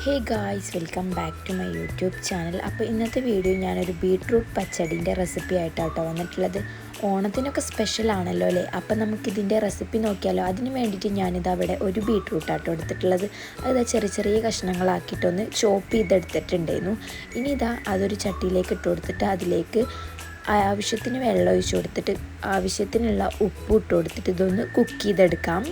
Hey guys, welcome back to my YouTube channel. അപ്പോൾ ഇന്നത്തെ video ഞാനൊരു ബീട്രൂട്ട് പച്ചടീൻ്റെ റെസിപ്പി ആയിട്ടാട്ടോ വന്നിട്ടുള്ളത്. ഓണത്തിനൊക്കെ സ്പെഷ്യൽ ആണല്ലോ അല്ലേ. അപ്പോൾ നമുക്കിതിൻ്റെ റെസിപ്പി നോക്കിയാലോ. അതിന് വേണ്ടിയിട്ട് ഞാനിതവിടെ ഒരു ബീട്രൂട്ടാട്ടോ എടുത്തിട്ടുള്ളത്. അതിതാ ചെറിയ ചെറിയ കഷ്ണങ്ങളാക്കിയിട്ടൊന്ന് ചോപ്പ് ചെയ്തെടുത്തിട്ടുണ്ടായിരുന്നു. ഇനി ഇതാ അതൊരു ചട്ടിയിലേക്ക് ഇട്ട് കൊടുത്തിട്ട് അതിലേക്ക് ആവശ്യത്തിന് വെള്ളം ഒഴിച്ച് കൊടുത്തിട്ട് ആവശ്യത്തിനുള്ള ഉപ്പ് ഇട്ട് കൊടുത്തിട്ട് ഇതൊന്ന് കുക്ക് ചെയ്തെടുക്കാം.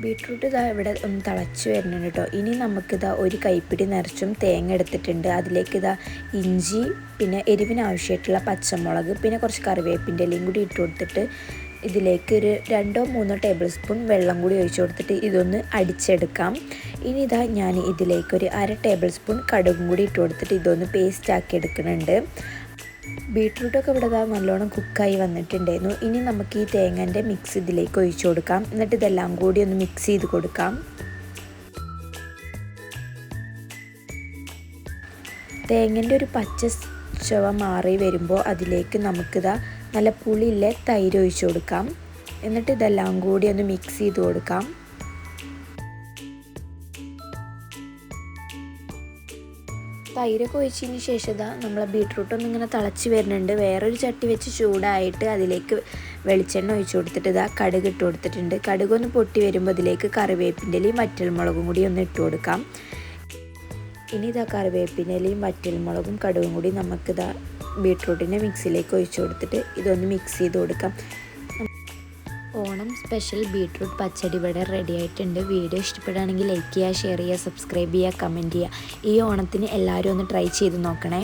ബീട്രൂട്ട് ഇതാ ഇവിടെ ഒന്ന് തിളച്ച് വരുന്നുണ്ട് കേട്ടോ. ഇനി നമുക്കിതാ ഒരു കൈപ്പിടി നിറച്ചും തേങ്ങ എടുത്തിട്ടുണ്ട്. അതിലേക്ക് ഇതാ ഇഞ്ചി, പിന്നെ എരിവിന് ആവശ്യമായിട്ടുള്ള പച്ചമുളക്, പിന്നെ കുറച്ച് കറിവേപ്പിൻ്റെ ഇലയും കൂടി ഇട്ട് കൊടുത്തിട്ട് ഇതിലേക്ക് ഒരു 2-3 ടേബിൾ സ്പൂൺ വെള്ളം കൂടി ഒഴിച്ച് കൊടുത്തിട്ട് ഇതൊന്ന് അടിച്ചെടുക്കാം. ഇനി ഇതാ ഞാൻ ഇതിലേക്ക് ഒരു 1/2 ടേബിൾ സ്പൂൺ കടുകും കൂടി ഇട്ട് കൊടുത്തിട്ട് ഇതൊന്ന് പേസ്റ്റ് ആക്കി എടുക്കുന്നുണ്ട്. ബീട്രൂട്ടൊക്കെ ഇവിടെ നല്ലോണം കുക്കായി വന്നിട്ടുണ്ടായിരുന്നു. ഇനി നമുക്ക് ഈ തേങ്ങൻ്റെ മിക്സ് ഇതിലേക്ക് ഒഴിച്ചു കൊടുക്കാം. എന്നിട്ട് ഇതെല്ലാം കൂടി ഒന്ന് മിക്സ് ചെയ്ത് കൊടുക്കാം. തേങ്ങൻ്റെ ഒരു പച്ച ചുവ മാറി വരുമ്പോൾ അതിലേക്ക് നമുക്കിതാ നല്ല പുളിയിലെ തൈര് ഒഴിച്ചു കൊടുക്കാം. എന്നിട്ട് ഇതെല്ലാം കൂടി ഒന്ന് മിക്സ് ചെയ്ത് കൊടുക്കാം. തൈരൊക്കെ ഒഴിച്ചതിന് ശേഷം നമ്മളെ ബീട്രൂട്ടൊന്നും ഇങ്ങനെ തിളച്ച് വരുന്നുണ്ട്. വേറൊരു ചട്ടി വെച്ച് ചൂടായിട്ട് അതിലേക്ക് വെളിച്ചെണ്ണ ഒഴിച്ച് കൊടുത്തിട്ട് കടുക് ഇട്ട് കൊടുത്തിട്ടുണ്ട്. കടുകൊന്ന് പൊട്ടി വരുമ്പോൾ അതിലേക്ക് കറിവേപ്പിൻ്റെ ഇലയും വറ്റൽമുളകും കൂടി ഒന്ന് ഇട്ട് കൊടുക്കാം. ഇനി കറിവേപ്പിൻ്റെ ഇലയും വറ്റൽമുളകും കടുകും കൂടി നമുക്കിതാ ബീട്രൂട്ടിൻ്റെ മിക്സിയിലേക്ക് ഒഴിച്ച് കൊടുത്തിട്ട് ഇതൊന്ന് മിക്സ് ചെയ്ത് കൊടുക്കാം. ഓണം സ്പെഷ്യൽ ബീട്രൂട്ട് പച്ചടി ഇവിടെ റെഡി ആയിട്ടുണ്ട്. വീഡിയോ ഇഷ്ടപ്പെടുകയാണെങ്കിൽ ലൈക്ക് ചെയ്യുക, ഷെയർ ചെയ്യുക, സബ്സ്ക്രൈബ് ചെയ്യുക, കമൻറ്റ് ചെയ്യുക. ഈ ഓണത്തിന് എല്ലാവരും ഒന്ന് ട്രൈ ചെയ്ത് നോക്കണേ.